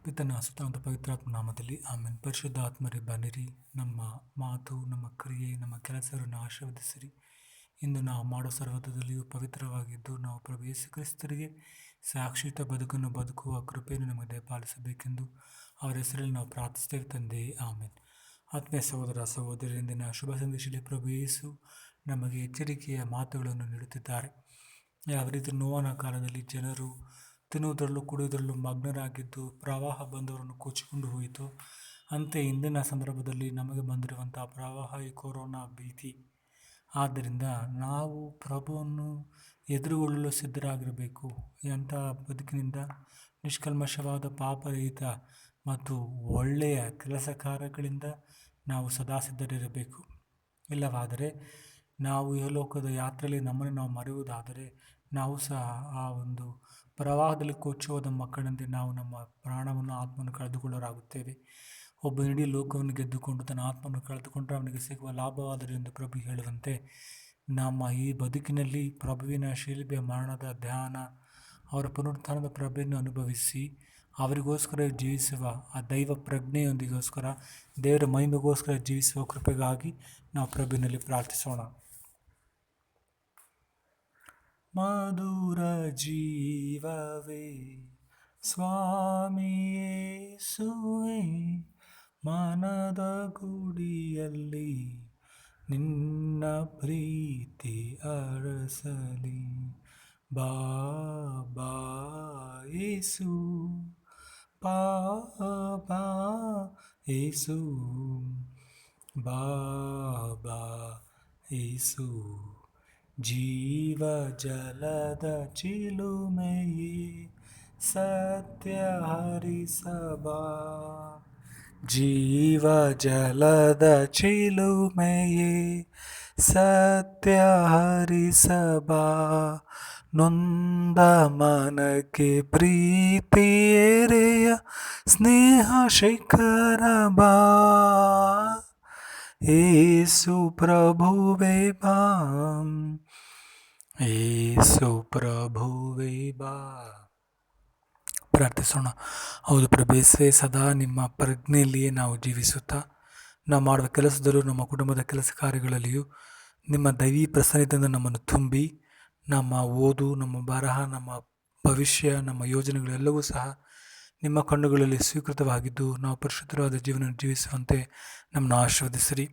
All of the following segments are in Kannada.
ಪಿತನ ಸುತ್ತ ಪವಿತ್ರಾತ್ಮ ನಾಮದಲ್ಲಿ ಆಮೇಲೆ ಪರಿಶುದ್ಧ ಆತ್ಮರೇ ಬನ್ನಿರಿ. ನಮ್ಮ ಮಾತು, ನಮ್ಮ ಕ್ರಿಯೆ, ನಮ್ಮ ಕೆಲಸವನ್ನು ಆಶೀರ್ವದಿಸಿರಿ. ಇಂದು ನಾವು ಮಾಡೋ ಸರ್ವದಲ್ಲಿಯೂ ಪವಿತ್ರವಾಗಿದ್ದು ನಾವು ಪ್ರಭು ಯೇಸು ಕ್ರಿಸ್ತರಿಗೆ ಸಾಕ್ಷಿತ ಬದುಕನ್ನು ಬದುಕುವ ಕೃಪೆಯನ್ನು ನಮಗೆ ದಯಪಾಲಿಸಬೇಕೆಂದು ಅವರ ಹೆಸರಲ್ಲಿ ನಾವು ಪ್ರಾರ್ಥಿಸ್ತೇವೆ ತಂದೆ, ಆಮೇಲೆ. ಆತ್ಮೀಯ ಸಹೋದರ ಸಹೋದರಿಯರಿಂದಿನ ಶುಭ ಸಂದೇಶದಲ್ಲಿ ಪ್ರಭು ಯೇಸು ನಮಗೆ ಎಚ್ಚರಿಕೆಯ ಮಾತುಗಳನ್ನು ನೀಡುತ್ತಿದ್ದಾರೆ. ಯಾವ ರೀತಿ ನೋವನ ಕಾಲದಲ್ಲಿ ಜನರು ತಿನ್ನುವುದರಲ್ಲೂ ಕುಡಿಯುವುದರಲ್ಲೂ ಮಗ್ನರಾಗಿದ್ದು ಪ್ರವಾಹ ಬಂದವರನ್ನು ಕೊಚ್ಚಿಕೊಂಡು ಹೋಯಿತು, ಅಂತೆ ಇಂದಿನ ಸಂದರ್ಭದಲ್ಲಿ ನಮಗೆ ಬಂದಿರುವಂಥ ಪ್ರವಾಹ ಈ ಕೊರೋನಾ ಭೀತಿ. ಆದ್ದರಿಂದ ನಾವು ಪ್ರಭುವನ್ನು ಎದುರುಗೊಳ್ಳಲು ಸಿದ್ಧರಾಗಿರಬೇಕು. ಎಂಥ ಬದುಕಿನಿಂದ ನಿಷ್ಕಲ್ಮಶವಾದ ಪಾಪರಹಿತ ಮತ್ತು ಒಳ್ಳೆಯ ಕೆಲಸ ಕಾರ್ಯಗಳಿಂದ ನಾವು ಸದಾ ಸಿದ್ಧರಿರಬೇಕು. ಇಲ್ಲವಾದರೆ ನಾವು ಇಹಲೋಕದ ಯಾತ್ರೆಯಲ್ಲಿ ನಮ್ಮನ್ನು ನಾವು ಮರೆಯುವುದಾದರೆ ನಾವು ಸಹ ಆ ಒಂದು ಪ್ರವಾಹದಲ್ಲಿ ಕೊಚ್ಚುವುದ ಮಕ್ಕಳಂತೆ ನಾವು ನಮ್ಮ ಪ್ರಾಣವನ್ನು ಆತ್ಮವನ್ನು ಕಳೆದುಕೊಳ್ಳರಾಗುತ್ತೇವೆ. ಒಬ್ಬ ಇಡೀ ಲೋಕವನ್ನು ಗೆದ್ದುಕೊಂಡು ತನ್ನ ಆತ್ಮವನ್ನು ಕಳೆದುಕೊಂಡ್ರೆ ಅವನಿಗೆ ಸಿಗುವ ಲಾಭವಾದರೆ ಎಂದು ಪ್ರಭು ಹೇಳುವಂತೆ ನಮ್ಮ ಈ ಬದುಕಿನಲ್ಲಿ ಪ್ರಭುವಿನ ಶಿಲುಬೆ ಮರಣದ ಧ್ಯಾನ, ಅವರ ಪುನರುತ್ಥಾನದ ಪ್ರಭೆಯನ್ನು ಅನುಭವಿಸಿ ಅವರಿಗೋಸ್ಕರ ಜೀವಿಸುವ ಆ ದೈವ ಪ್ರಜ್ಞೆಯೊಂದಿಗೋಸ್ಕರ ದೇವರ ಮಹಿಮೆಗೋಸ್ಕರ ಜೀವಿಸುವ ಕೃಪೆಗಾಗಿ ನಾವು ಪ್ರಭುವಿನಲ್ಲಿ ಪ್ರಾರ್ಥಿಸೋಣ. ಮಧುರ ಜೀವವೇ ಸ್ವಾಮಿಯೇಸುವೆ, ಮನದ ಗುಡಿಯಲ್ಲಿ ನಿನ್ನ ಪ್ರೀತಿ ಅರಸಲಿ. ಬಾಬಾ ಯೇಸು, ಬಾಬಾ ಯೇಸು, ಬಾಬಾ ಯೇಸು. ಜೀವ ಜಲದ ಚಿಲುಮೆಯೇ ಸತ್ಯ ಹರಿಸಬಾ, ಜೀವ ಜಲದ ಚಿಲುಮೆಯೇ ಸತ್ಯ ಹರಿಸಬಾ. ನೊಂದ ಮನಕ್ಕೆ ಪ್ರೀತಿಯೇರೆಯ ಸ್ನೇಹ ಶಿಖರ ಬಾ, ಏಸು ಪ್ರಭುವೇ ಬಾ, ಏಸು ಪ್ರಭುವೇ ಬಾ. ಪ್ರಾರ್ಥಿಸೋಣ. ಹೌದು ಪ್ರಭೇಸೇ, ಸದಾ ನಿಮ್ಮ ಪ್ರಜ್ಞೆಯಲ್ಲಿಯೇ ನಾವು ಜೀವಿಸುತ್ತಾ ನಾವು ಮಾಡುವ ಕೆಲಸದಲ್ಲೂ ನಮ್ಮ ಕುಟುಂಬದ ಕೆಲಸ ಕಾರ್ಯಗಳಲ್ಲಿಯೂ ನಿಮ್ಮ ದೈವಿ ಪ್ರಸನ್ನತೆಯಿಂದ ನಮ್ಮನ್ನು ತುಂಬಿ ನಮ್ಮ ಓದು, ನಮ್ಮ ಬರಹ, ನಮ್ಮ ಭವಿಷ್ಯ, ನಮ್ಮ ಯೋಜನೆಗಳೆಲ್ಲವೂ ಸಹ ನಿಮ್ಮ ಕಣ್ಣುಗಳಲ್ಲಿ ಸ್ವೀಕೃತವಾಗಿದ್ದು ನಾವು ಪರಿಶುದ್ಧವಾದ ಜೀವನ ಜೀವಿಸುವಂತೆ ನಮ್ಮನ್ನು ಆಶೀರ್ವದಿಸಿರಿ.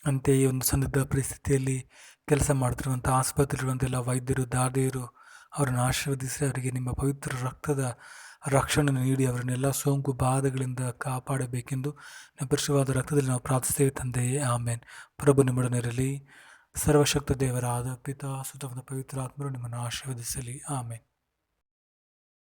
ಅಂತೆಯೇ ಒಂದು ಸಂದಿಗ್ಧ ಪರಿಸ್ಥಿತಿಯಲ್ಲಿ ಕೆಲಸ ಮಾಡ್ತಿರುವಂಥ ಆಸ್ಪತ್ರೆಗಳಿರುವಂಥ ಎಲ್ಲ ವೈದ್ಯರು, ದಾದಿಯರು ಅವರನ್ನು ಆಶೀರ್ವದಿಸಿ ಅವರಿಗೆ ನಿಮ್ಮ ಪವಿತ್ರ ರಕ್ತದ ರಕ್ಷಣೆ ನೀಡಿ ಅವರನ್ನೆಲ್ಲ ಸೋಂಕು ಬಾಧೆಗಳಿಂದ ಕಾಪಾಡಬೇಕೆಂದು ನಮ್ಮ ಪರಿಶುದ್ಧವಾದ ರಕ್ತದಲ್ಲಿ ನಾವು ಪ್ರಾರ್ಥಿಸ್ತೇವೆ ತಂದೆಯೇ, ಆಮೇನ್. ಪ್ರಭು ನಿಮ್ಮೊಡನಿರಲಿ. ಸರ್ವಶಕ್ತ ದೇವರಾದ ಪಿತಾ, ಸುತ ಪವಿತ್ರ ಆತ್ಮರು ನಿಮ್ಮನ್ನು ಆಶೀರ್ವದಿಸಲಿ. ಆಮೇನ್.